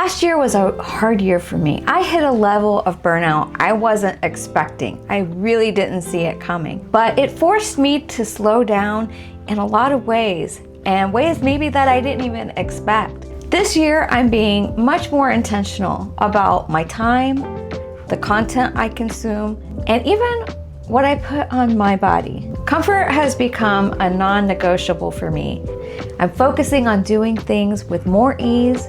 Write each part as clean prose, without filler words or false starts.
Last year was a hard year for me. I hit a level of burnout I wasn't expecting. I really didn't see it coming. But it forced me to slow down in a lot of ways, and ways maybe that I didn't even expect. This year, I'm being much more intentional about my time, the content I consume, and even what I put on my body. Comfort has become a non-negotiable for me. I'm focusing on doing things with more ease,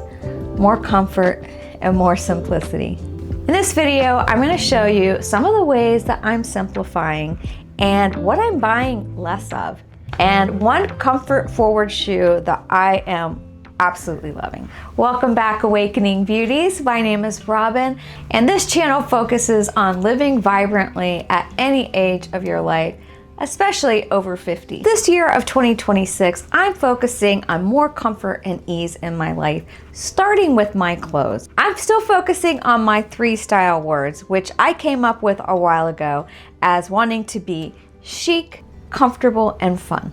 more comfort, and more simplicity. In this video, I'm going to show you some of the ways that I'm simplifying and what I'm buying less of, and one comfort forward shoe that I am absolutely loving. Welcome back, Awakening Beauties. My name is Robin, and this channel focuses on living vibrantly at any age of your life, especially over 50. This year of 2026, I'm focusing on more comfort and ease in my life, starting with my clothes. I'm still focusing on my 3 style words, which I came up with a while ago as wanting to be chic, comfortable, and fun.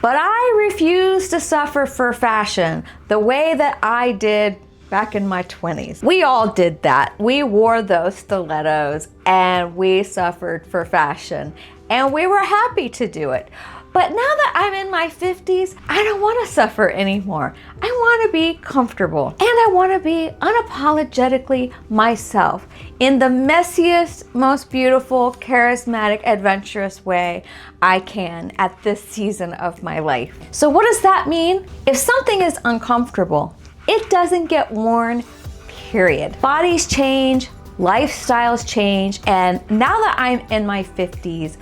But I refuse to suffer for fashion the way that I did back in my 20s. We all did that. We wore those stilettos and we suffered for fashion, and we were happy to do it. But now that I'm in my 50s, I don't want to suffer anymore. I want to be comfortable, and I want to be unapologetically myself in the messiest, most beautiful, charismatic, adventurous way I can at this season of my life. So what does that mean? If something is uncomfortable, it doesn't get worn, period. Bodies change, lifestyles change, and now that I'm in my 50s,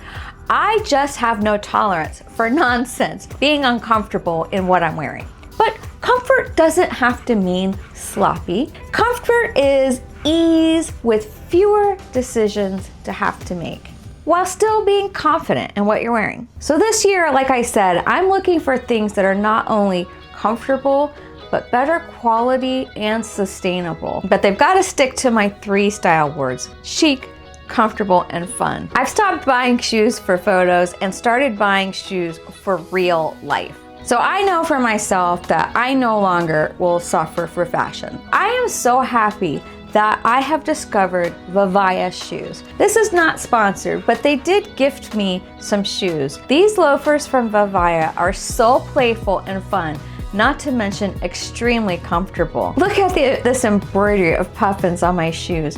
I just have no tolerance for nonsense, being uncomfortable in what I'm wearing. But comfort doesn't have to mean sloppy. Comfort is ease with fewer decisions to have to make, while still being confident in what you're wearing. So this year, like I said, I'm looking for things that are not only comfortable, but better quality and sustainable. But they've got to stick to my 3 style words: chic, comfortable, and fun. I've stopped buying shoes for photos and started buying shoes for real life. So I know for myself that I no longer will suffer for fashion. I am so happy that I have discovered VIVAIA shoes. This is not sponsored, but they did gift me some shoes. These loafers from VIVAIA are so playful and fun, not to mention extremely comfortable. Look at this embroidery of puffins on my shoes.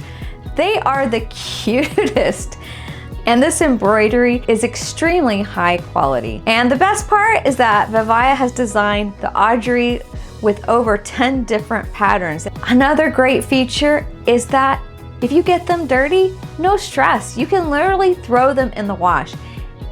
They are the cutest. And this embroidery is extremely high quality. And the best part is that VIVAIA has designed the Audrey with over 10 different patterns. Another great feature is that if you get them dirty, no stress. You can literally throw them in the wash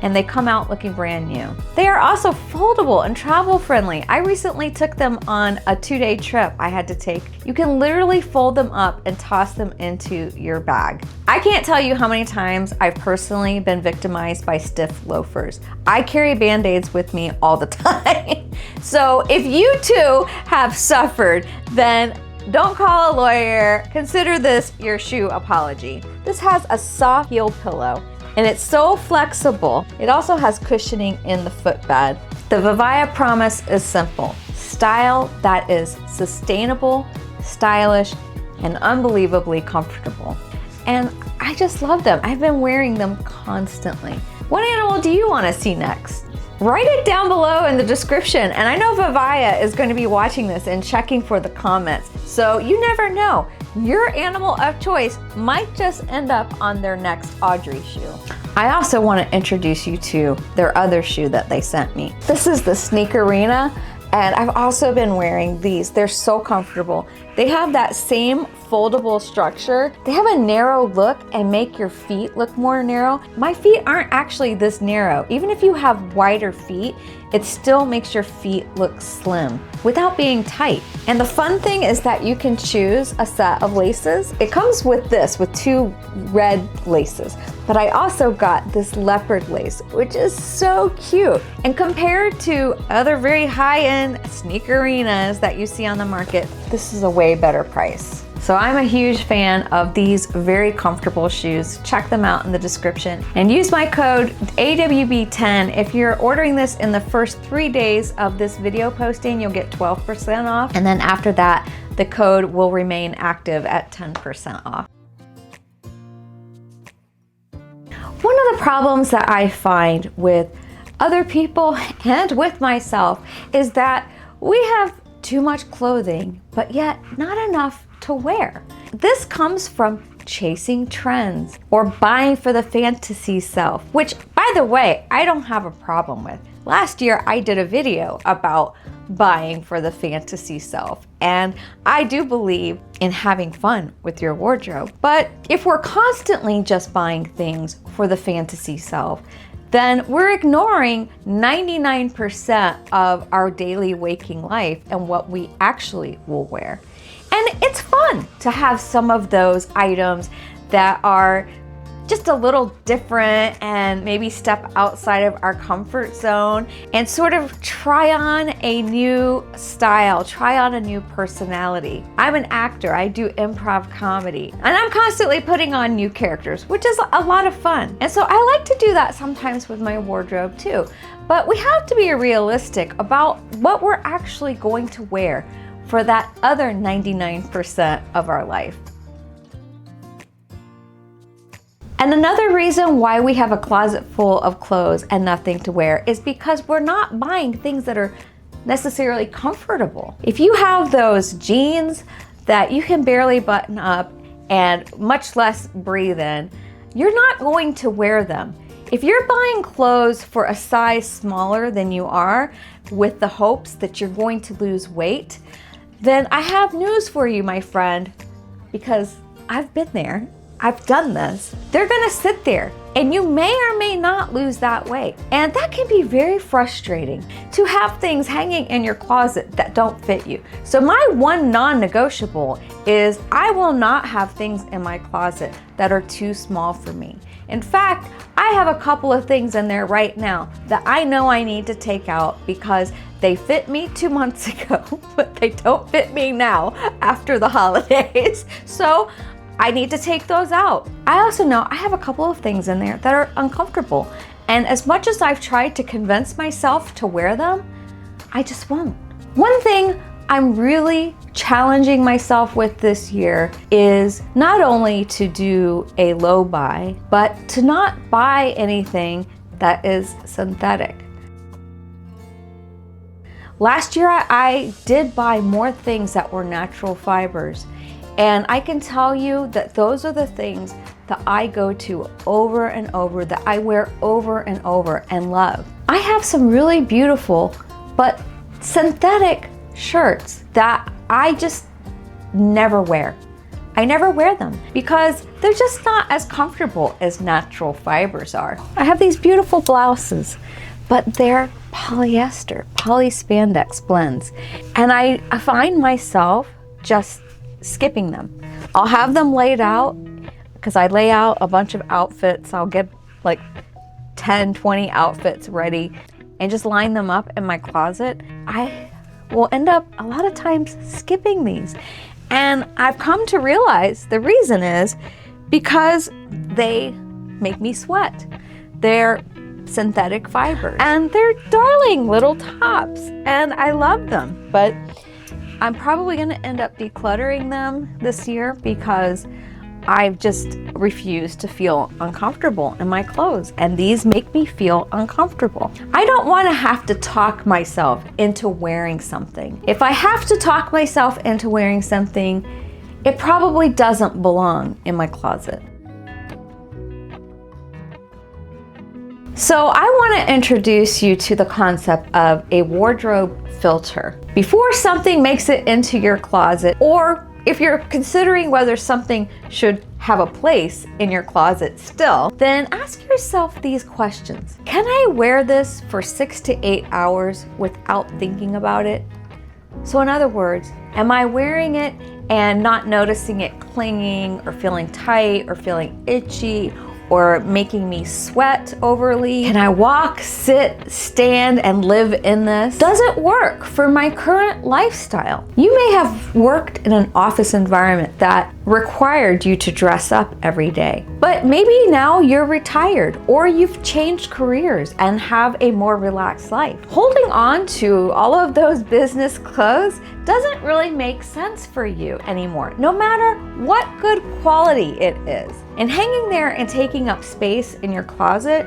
and they come out looking brand new. They are also foldable and travel friendly. I recently took them on a 2-day trip I had to take. You can literally fold them up and toss them into your bag. I can't tell you how many times I've personally been victimized by stiff loafers. I carry Band-Aids with me all the time. So if you too have suffered, then don't call a lawyer. Consider this your shoe apology. This has a soft heel pillow, and it's so flexible. It also has cushioning in the footbed. The VIVAIA promise is simple: style that is sustainable, stylish, and unbelievably comfortable. And I just love them. I've been wearing them constantly. What animal do you want to see next? Write it down below in the description. And I know VIVAIA is going to be watching this and checking for the comments. So you never know. Your animal of choice might just end up on their next Audrey shoe. I also want to introduce you to their other shoe that they sent me. This is the Sneakerina, and I've also been wearing these. They're so comfortable. They have that same foldable structure. They have a narrow look and make your feet look more narrow. My feet aren't actually this narrow. Even if you have wider feet, it still makes your feet look slim without being tight. And the fun thing is that you can choose a set of laces. It comes with this, with 2 red laces. But I also got this leopard lace, which is so cute. And compared to other very high-end Sneakerinas that you see on the market, this is a way better price. So I'm a huge fan of these very comfortable shoes. Check them out in the description and use my code AWB10. If you're ordering this in the first 3 days of this video posting, you'll get 12% off. And then after that, the code will remain active at 10% off. One of the problems that I find with other people and with myself is that we have too much clothing, but yet not enough to wear. This comes from chasing trends or buying for the fantasy self, which, by the way, I don't have a problem with. Last year, I did a video about buying for the fantasy self, and I do believe in having fun with your wardrobe. But if we're constantly just buying things for the fantasy self, then we're ignoring 99% of our daily waking life and what we actually will wear. And it's fun to have some of those items that are just a little different and maybe step outside of our comfort zone and sort of try on a new style, try on a new personality. I'm an actor, I do improv comedy, and I'm constantly putting on new characters, which is a lot of fun. And so I like to do that sometimes with my wardrobe too. But we have to be realistic about what we're actually going to wear for that other 99% of our life. And another reason why we have a closet full of clothes and nothing to wear is because we're not buying things that are necessarily comfortable. If you have those jeans that you can barely button up and much less breathe in, you're not going to wear them. If you're buying clothes for a size smaller than you are with the hopes that you're going to lose weight, then I have news for you, my friend, because I've been there. I've done this. They're gonna sit there and you may or may not lose that weight. And that can be very frustrating to have things hanging in your closet that don't fit you. So my one non-negotiable is I will not have things in my closet that are too small for me. In fact, I have a couple of things in there right now that I know I need to take out because they fit me 2 months ago, but they don't fit me now after the holidays. So I need to take those out. I also know I have a couple of things in there that are uncomfortable. And as much as I've tried to convince myself to wear them, I just won't. One thing I'm really challenging myself with this year is not only to do a low buy, but to not buy anything that is synthetic. Last year, I did buy more things that were natural fibers. And I can tell you that those are the things that I go to over and over, that I wear over and over and love. I have some really beautiful but synthetic shirts that I just never wear. I never wear them because they're just not as comfortable as natural fibers are. I have these beautiful blouses, but they're polyester, polyspandex blends. And I find myself just skipping them. I'll have them laid out because I lay out a bunch of outfits. I'll get like 10, 20 outfits ready and just line them up in my closet. I will end up a lot of times skipping these. And I've come to realize the reason is because they make me sweat. They're synthetic fibers and they're darling little tops and I love them, but I'm probably going to end up decluttering them this year because I've just refused to feel uncomfortable in my clothes, and these make me feel uncomfortable. I don't want to have to talk myself into wearing something. If I have to talk myself into wearing something, it probably doesn't belong in my closet. So I want to introduce you to the concept of a wardrobe filter. Before something makes it into your closet, or if you're considering whether something should have a place in your closet still, then ask yourself these questions. Can I wear this for 6 to 8 hours without thinking about it? So in other words, am I wearing it and not noticing it clinging or feeling tight or feeling itchy or making me sweat overly? Can I walk, sit, stand, and live in this? Does it work for my current lifestyle? You may have worked in an office environment that required you to dress up every day, but But maybe now you're retired or you've changed careers and have a more relaxed life. Holding on to all of those business clothes doesn't really make sense for you anymore, no matter what good quality it is. And hanging there and taking up space in your closet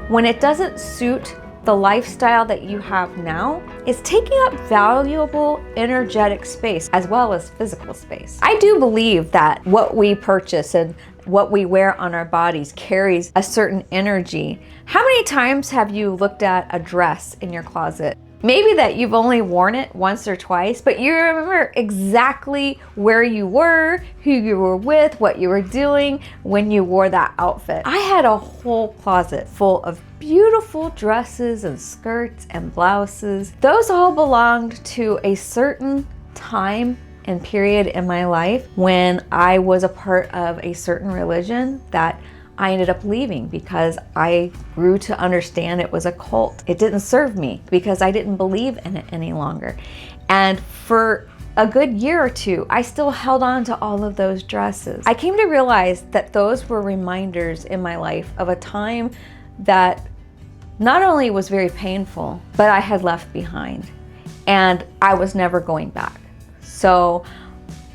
when it doesn't suit the lifestyle that you have now is taking up valuable energetic space as well as physical space. I do believe that what we purchase and what we wear on our bodies carries a certain energy. How many times have you looked at a dress in your closet? Maybe that you've only worn it once or twice, but you remember exactly where you were, who you were with, what you were doing when you wore that outfit. I had a whole closet full of beautiful dresses and skirts and blouses. Those all belonged to a certain time and period in my life when I was a part of a certain religion that I ended up leaving because I grew to understand it was a cult. It didn't serve me because I didn't believe in it any longer. And for a good year or two, I still held on to all of those dresses. I came to realize that those were reminders in my life of a time that not only was very painful, but I had left behind and I was never going back. So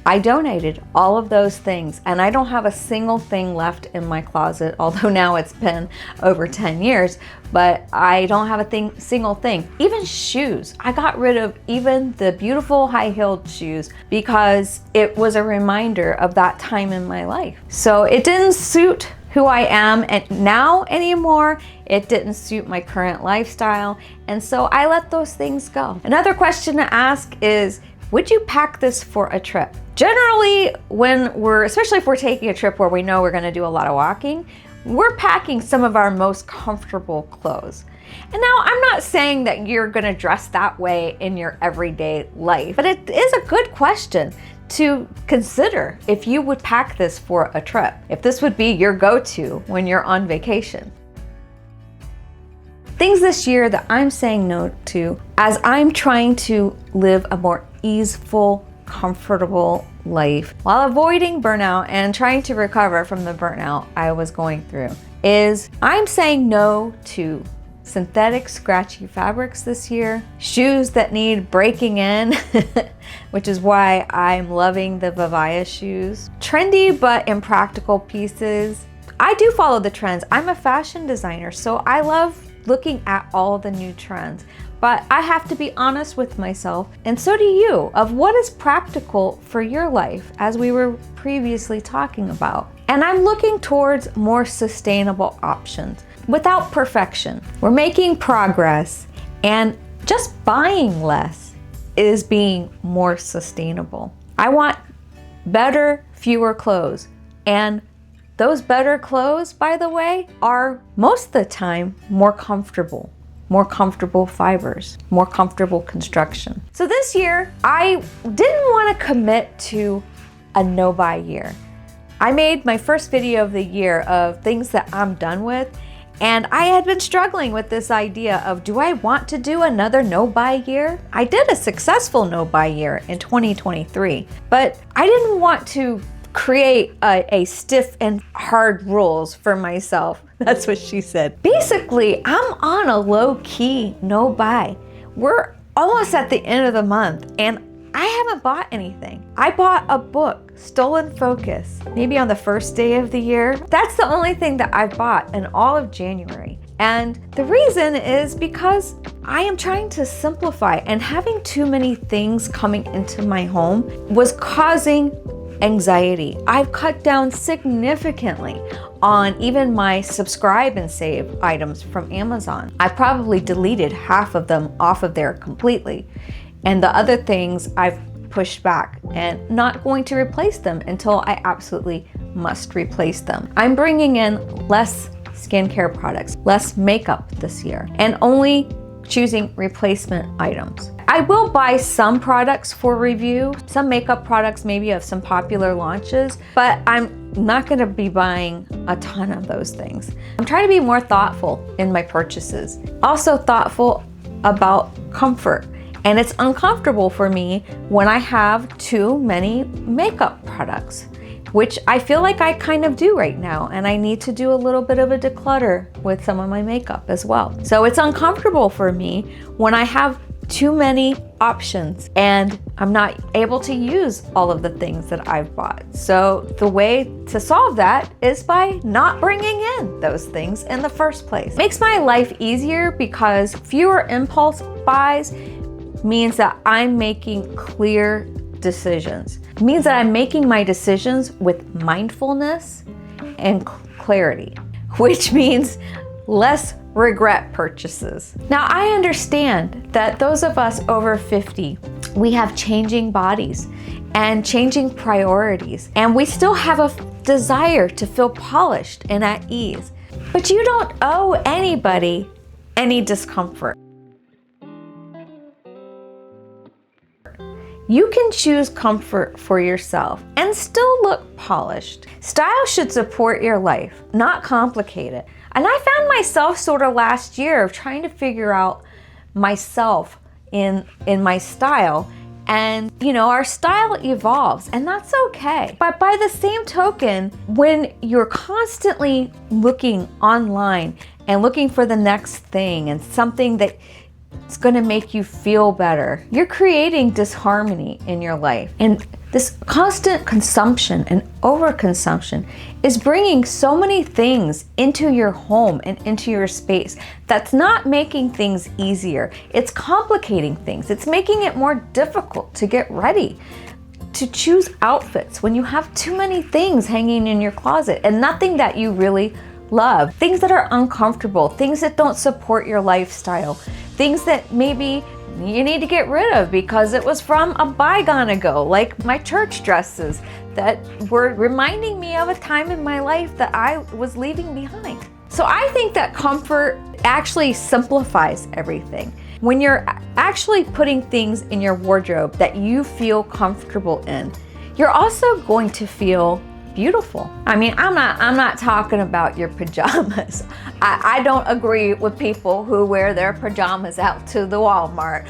I donated all of those things and I don't have a single thing left in my closet, although now it's been over 10 years, but I don't have a single thing. Even shoes. I got rid of even the beautiful high-heeled shoes because it was a reminder of that time in my life. So it didn't suit who I am and now anymore. It didn't suit my current lifestyle. And so I let those things go. Another question to ask is, would you pack this for a trip? Generally, especially if we're taking a trip where we know we're gonna do a lot of walking, we're packing some of our most comfortable clothes. And now I'm not saying that you're gonna dress that way in your everyday life, but it is a good question to consider if you would pack this for a trip, if this would be your go-to when you're on vacation. Things this year that I'm saying no to as I'm trying to live a more easeful, comfortable life while avoiding burnout and trying to recover from the burnout I was going through is I'm saying no to synthetic scratchy fabrics this year, shoes that need breaking in, which is why I'm loving the VIVAIA shoes, trendy but impractical pieces. I do follow the trends. I'm a fashion designer, so I love looking at all the new trends. But I have to be honest with myself, and so do you, of what is practical for your life, as we were previously talking about. And I'm looking towards more sustainable options without perfection. We're making progress, and just buying less is being more sustainable. I want better, fewer clothes. And those better clothes, by the way, are most of the time more comfortable fibers, more comfortable construction. So this year, I didn't want to commit to a no-buy year. I made my first video of the year of things that I'm done with, and I had been struggling with this idea of, do I want to do another no-buy year? I did a successful no-buy year in 2023, but I didn't want to create a stiff and hard rules for myself. That's what she said. Basically, I'm on a low-key no-buy. We're almost at the end of the month and I haven't bought anything. I bought a book, Stolen Focus, maybe on the first day of the year. That's the only thing that I've bought in all of January. And the reason is because I am trying to simplify, and having too many things coming into my home was causing anxiety. I've cut down significantly on even my subscribe and save items from Amazon. I probably deleted half of them off of there completely. And the other things I've pushed back and not going to replace them until I absolutely must replace them. I'm bringing in less skincare products, less makeup this year, and only choosing replacement items. I will buy some products for review, some makeup products maybe of some popular launches, but I'm not gonna be buying a ton of those things. I'm trying to be more thoughtful in my purchases. Also thoughtful about comfort. And it's uncomfortable for me when I have too many makeup products. which I feel like I kind of do right now. And I need to do a little bit of a declutter with some of my makeup as well. So it's uncomfortable for me when I have too many options and I'm not able to use all of the things that I've bought. So the way to solve that is by not bringing in those things in the first place. It makes my life easier because fewer impulse buys means that I'm making clear decisions. It means that I'm making my decisions with mindfulness and clarity, which means less regret purchases. Now, I understand that those of us over 50, we have changing bodies and changing priorities, and we still have a desire to feel polished and at ease. But you don't owe anybody any discomfort. You can choose comfort for yourself and still look polished. Style should support your life, not complicate it. And I found myself sort of last year of trying to figure out myself in my style. And you know, our style evolves, and that's okay. But by the same token, when you're constantly looking online and looking for the next thing and something that it's going to make you feel better, you're creating disharmony in your life. And this constant consumption and overconsumption is bringing so many things into your home and into your space that's not making things easier. It's complicating things. It's making it more difficult to get ready, to choose outfits when you have too many things hanging in your closet and nothing that you really love. Things that are uncomfortable, things that don't support your lifestyle, things that maybe you need to get rid of because it was from a bygone ago, like my church dresses that were reminding me of a time in my life that I was leaving behind. So I think that comfort actually simplifies everything. When you're actually putting things in your wardrobe that you feel comfortable in, you're also going to feel beautiful. I mean, I'm not talking about your pajamas. I don't agree with people who wear their pajamas out to the Walmart.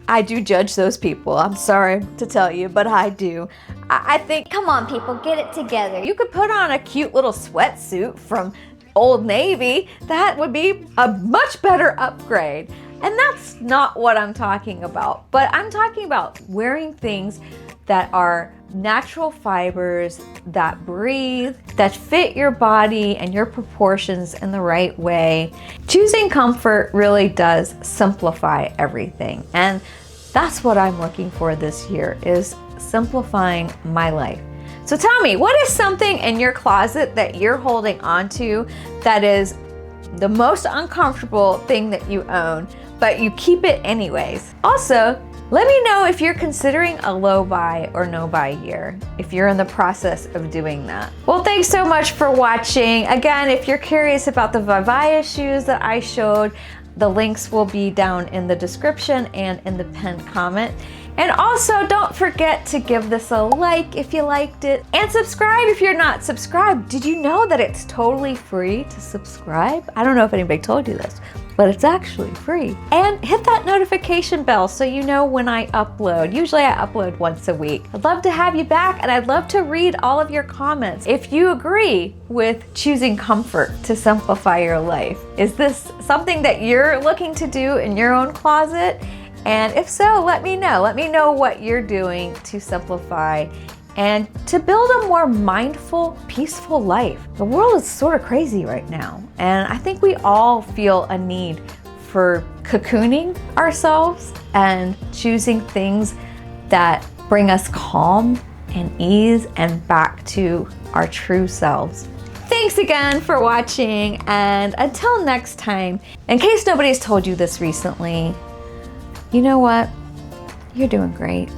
I do judge those people. I'm sorry to tell you, but I do. I think, come on people, get it together. You could put on a cute little sweatsuit from Old Navy. That would be a much better upgrade. And that's not what I'm talking about. But I'm talking about wearing things that are natural fibers, that breathe, that fit your body and your proportions in the right way. Choosing comfort really does simplify everything. And that's what I'm looking for this year, is simplifying my life. So tell me, what is something in your closet that you're holding on to that is the most uncomfortable thing that you own, but you keep it anyways? Also, let me know if you're considering a low buy or no buy year, if you're in the process of doing that. Well, thanks so much for watching. Again, if you're curious about the VIVAIA shoes that I showed, the links will be down in the description and in the pinned comment. And also, don't forget to give this a like if you liked it, and subscribe if you're not subscribed. Did you know that it's totally free to subscribe? I don't know if anybody told you this, but it's actually free. And hit that notification bell so you know when I upload. Usually I upload once a week. I'd love to have you back, and I'd love to read all of your comments. If you agree with choosing comfort to simplify your life, is this something that you're looking to do in your own closet? And if so, let me know. Let me know what you're doing to simplify and to build a more mindful, peaceful life. The world is sort of crazy right now, and I think we all feel a need for cocooning ourselves and choosing things that bring us calm and ease and back to our true selves. Thanks again for watching, and until next time, in case nobody's told you this recently, you know what? You're doing great.